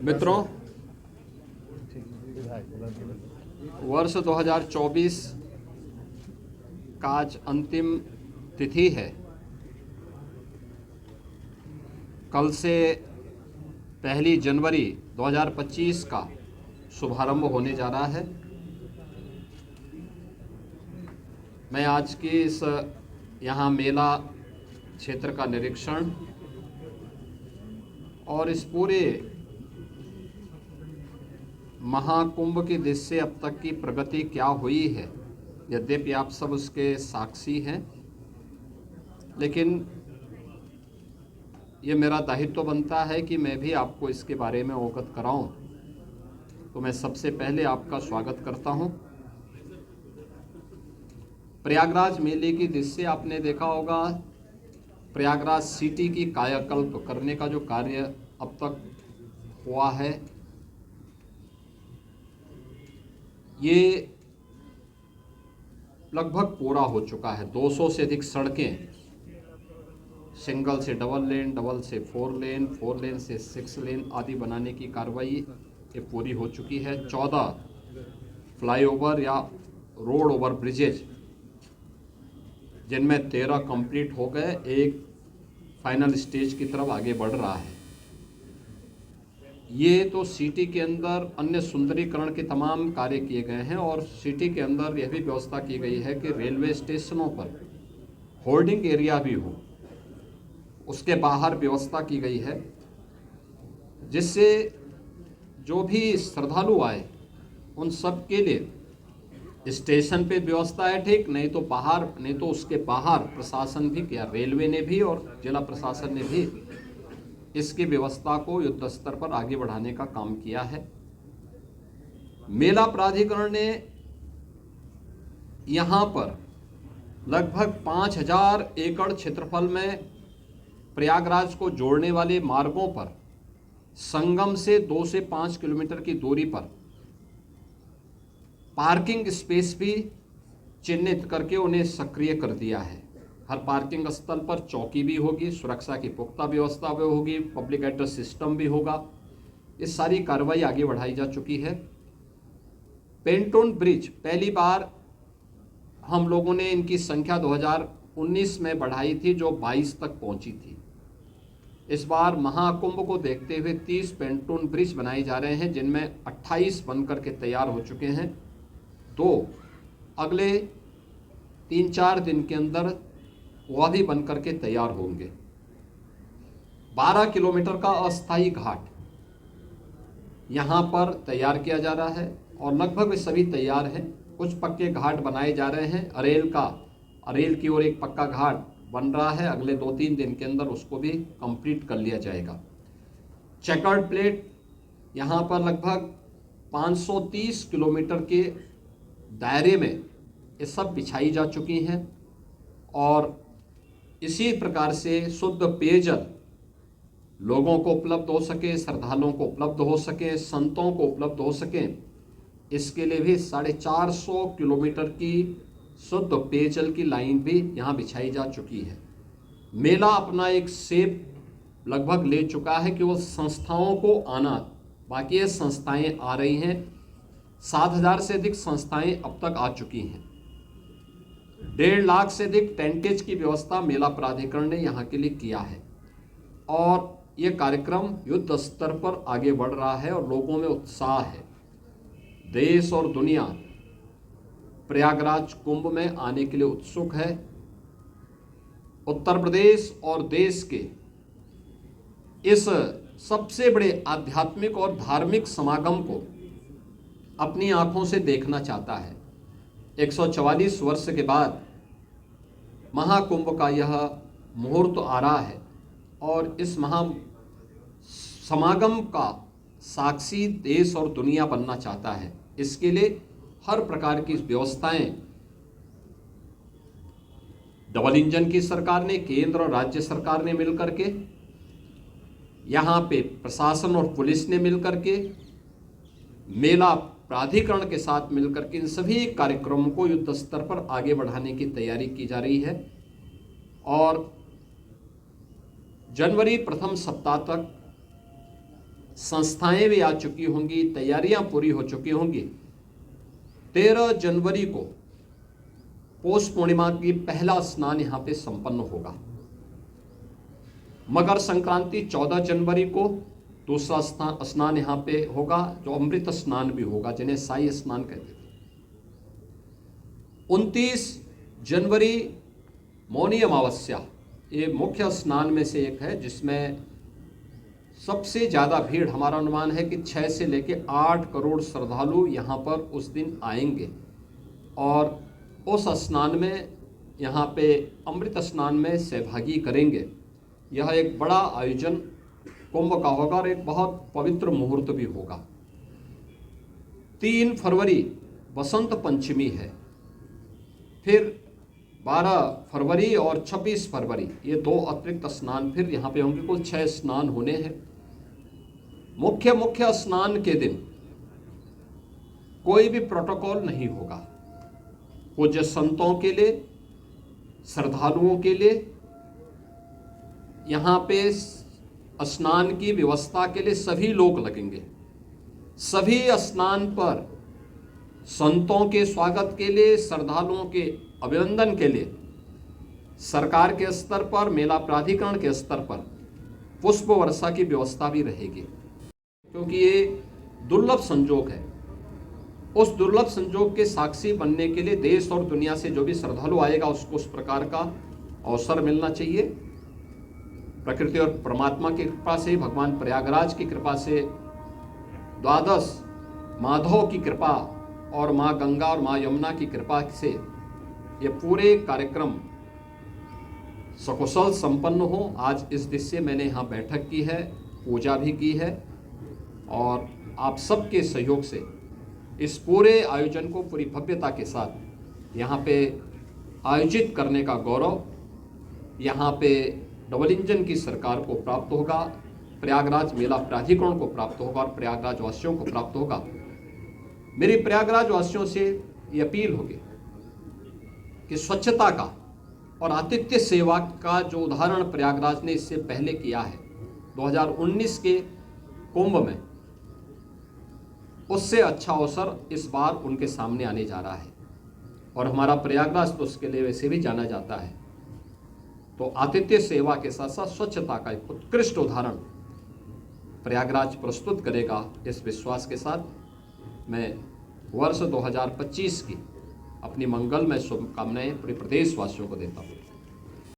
मित्रों, वर्ष 2024 का आज अंतिम तिथि है। कल से 1 जनवरी 2025 का शुभारंभ होने जा रहा है। मैं आज की इस यहाँ मेला क्षेत्र का निरीक्षण और इस पूरे महाकुंभ की दृष्टि से अब तक की प्रगति क्या हुई है, यद्यपि आप सब उसके साक्षी हैं, लेकिन ये मेरा दायित्व बनता है कि मैं भी आपको इसके बारे में अवगत कराऊं। तो मैं सबसे पहले आपका स्वागत करता हूं। प्रयागराज मेले की दृष्टि से आपने देखा होगा, प्रयागराज सिटी की कायाकल्प करने का जो कार्य अब तक हुआ है, ये लगभग पूरा हो चुका है। 200 से अधिक सड़कें, सिंगल से डबल लेन, डबल से 4 लेन, 4 लेन से 6 लेन आदि बनाने की कार्रवाई ये पूरी हो चुकी है। 14 फ्लाईओवर या रोड ओवर ब्रिजेज, जिनमें 13 कंप्लीट हो गए, एक फाइनल स्टेज की तरफ आगे बढ़ रहा है। ये तो सिटी के अंदर अन्य सुंदरीकरण के तमाम कार्य किए गए हैं और सिटी के अंदर यह भी व्यवस्था की गई है कि रेलवे स्टेशनों पर होल्डिंग एरिया भी हो, उसके बाहर व्यवस्था की गई है, जिससे जो भी श्रद्धालु आए उन सब के लिए स्टेशन पे व्यवस्था है, ठीक, नहीं तो बाहर, नहीं तो उसके बाहर प्रशासन भी किया, रेलवे ने भी और जिला प्रशासन ने भी इसकी व्यवस्था को युद्ध स्तर पर आगे बढ़ाने का काम किया है। मेला प्राधिकरण ने यहां पर लगभग 5000 एकड़ क्षेत्रफल में प्रयागराज को जोड़ने वाले मार्गों पर संगम से 2 से 5 किलोमीटर की दूरी पर पार्किंग स्पेस भी चिन्हित करके उन्हें सक्रिय कर दिया है। हर पार्किंग स्थल पर चौकी भी होगी, सुरक्षा की पुख्ता व्यवस्था भी होगी, पब्लिक एड्रेस सिस्टम भी होगा। इस सारी कार्रवाई आगे बढ़ाई जा चुकी है। पेंटोन ब्रिज पहली बार हम लोगों ने इनकी संख्या 2019 में बढ़ाई थी, जो 22 तक पहुंची थी। इस बार महाकुंभ को देखते हुए 30 पेंटोन ब्रिज बनाए जा रहे हैं, जिनमें 28 बनकर के तैयार हो चुके हैं। 2 अगले 3-4 दिन के अंदर वह भी बनकर के तैयार होंगे। 12 किलोमीटर का अस्थायी घाट यहाँ पर तैयार किया जा रहा है और लगभग वे सभी तैयार हैं। कुछ पक्के घाट बनाए जा रहे हैं। अरेल की ओर एक पक्का घाट बन रहा है, अगले 2-3 दिन के अंदर उसको भी कंप्लीट कर लिया जाएगा। चेकर्ड प्लेट यहाँ पर लगभग 530 किलोमीटर के दायरे में ये सब बिछाई जा चुकी हैं और इसी प्रकार से शुद्ध पेयजल लोगों को उपलब्ध हो सके, श्रद्धालुओं को उपलब्ध हो सके, संतों को उपलब्ध हो सके, इसके लिए भी 450 किलोमीटर की शुद्ध पेयजल की लाइन भी यहाँ बिछाई जा चुकी है। मेला अपना एक शेप लगभग ले चुका है कि वो संस्थाओं को आना, बाकी ये संस्थाएं आ रही हैं। 7000 से अधिक संस्थाएं अब तक आ चुकी हैं। 1.5 लाख से अधिक टेंटेज की व्यवस्था मेला प्राधिकरण ने यहाँ के लिए किया है और ये कार्यक्रम युद्ध स्तर पर आगे बढ़ रहा है और लोगों में उत्साह है। देश और दुनिया प्रयागराज कुंभ में आने के लिए उत्सुक है। उत्तर प्रदेश और देश के इस सबसे बड़े आध्यात्मिक और धार्मिक समागम को अपनी आंखों से देखना चाहता है। 144 वर्ष के बाद महाकुंभ का यह मुहूर्त आ रहा है और इस महा समागम का साक्षी देश और दुनिया बनना चाहता है। इसके लिए हर प्रकार की व्यवस्थाएं डबल इंजन की सरकार ने, केंद्र और राज्य सरकार ने मिलकर के, यहाँ पे प्रशासन और पुलिस ने मिलकर के, मेला प्राधिकरण के साथ मिलकर के इन सभी कार्यक्रमों को युद्ध स्तर पर आगे बढ़ाने की तैयारी की जा रही है और जनवरी प्रथम सप्ताह तक संस्थाएं भी आ चुकी होंगी, तैयारियां पूरी हो चुकी होंगी। 13 जनवरी को पौष पूर्णिमा की पहला स्नान यहाँ पे संपन्न होगा। मकर संक्रांति 14 जनवरी को दूसरा स्नान यहाँ पे होगा, जो अमृत स्नान भी होगा, जिन्हें साई स्नान कहते थे। 29 जनवरी मौनी अमावस्या, ये मुख्य स्नान में से एक है, जिसमें सबसे ज़्यादा भीड़, हमारा अनुमान है कि 6 से लेकर 8 करोड़ श्रद्धालु यहाँ पर उस दिन आएंगे और उस स्नान में, यहाँ पे अमृत स्नान में सहभागी करेंगे। यह एक बड़ा आयोजन कुंभ का होगा और एक बहुत पवित्र मुहूर्त भी होगा। 3 फरवरी बसंत पंचमी है, फिर 12 फरवरी और 26 फरवरी ये 2 अतिरिक्त स्नान फिर यहाँ पे होंगे। कुल 6 स्नान होने हैं। मुख्य स्नान के दिन कोई भी प्रोटोकॉल नहीं होगा। पूज्य संतों के लिए, श्रद्धालुओं के लिए यहाँ पे स्नान की व्यवस्था के लिए सभी लोग लगेंगे। सभी स्नान पर संतों के स्वागत के लिए, श्रद्धालुओं के अभिनंदन के लिए सरकार के स्तर पर, मेला प्राधिकरण के स्तर पर पुष्प वर्षा की व्यवस्था भी रहेगी, क्योंकि ये दुर्लभ संजोग है। उस दुर्लभ संजोग के साक्षी बनने के लिए देश और दुनिया से जो भी श्रद्धालु आएगा उसको उस प्रकार का अवसर मिलना चाहिए। प्रकृति और परमात्मा की कृपा से, भगवान प्रयागराज की कृपा से, द्वादश माधव की कृपा और माँ गंगा और माँ यमुना की कृपा से ये पूरे कार्यक्रम सकुशल संपन्न हो। आज इस दृश्य से मैंने यहाँ बैठक की है, पूजा भी की है और आप सबके सहयोग से इस पूरे आयोजन को पूरी भव्यता के साथ यहाँ पे आयोजित करने का गौरव यहाँ पे डबल इंजन की सरकार को प्राप्त होगा, प्रयागराज मेला प्राधिकरण को प्राप्त होगा और प्रयागराज वासियों को प्राप्त होगा। मेरी प्रयागराज वासियों से ये अपील होगी कि स्वच्छता का और आतिथ्य सेवा का जो उदाहरण प्रयागराज ने इससे पहले किया है 2019 के कुंभ में, उससे अच्छा अवसर इस बार उनके सामने आने जा रहा है। और हमारा प्रयागराज तो उसके लिए वैसे भी जाना जाता है। तो आतिथ्य सेवा के साथ साथ स्वच्छता का एक उत्कृष्ट उदाहरण प्रयागराज प्रस्तुत करेगा। इस विश्वास के साथ मैं वर्ष 2025 की अपनी मंगलमय शुभकामनाएं पूरे प्रदेशवासियों को देता हूँ।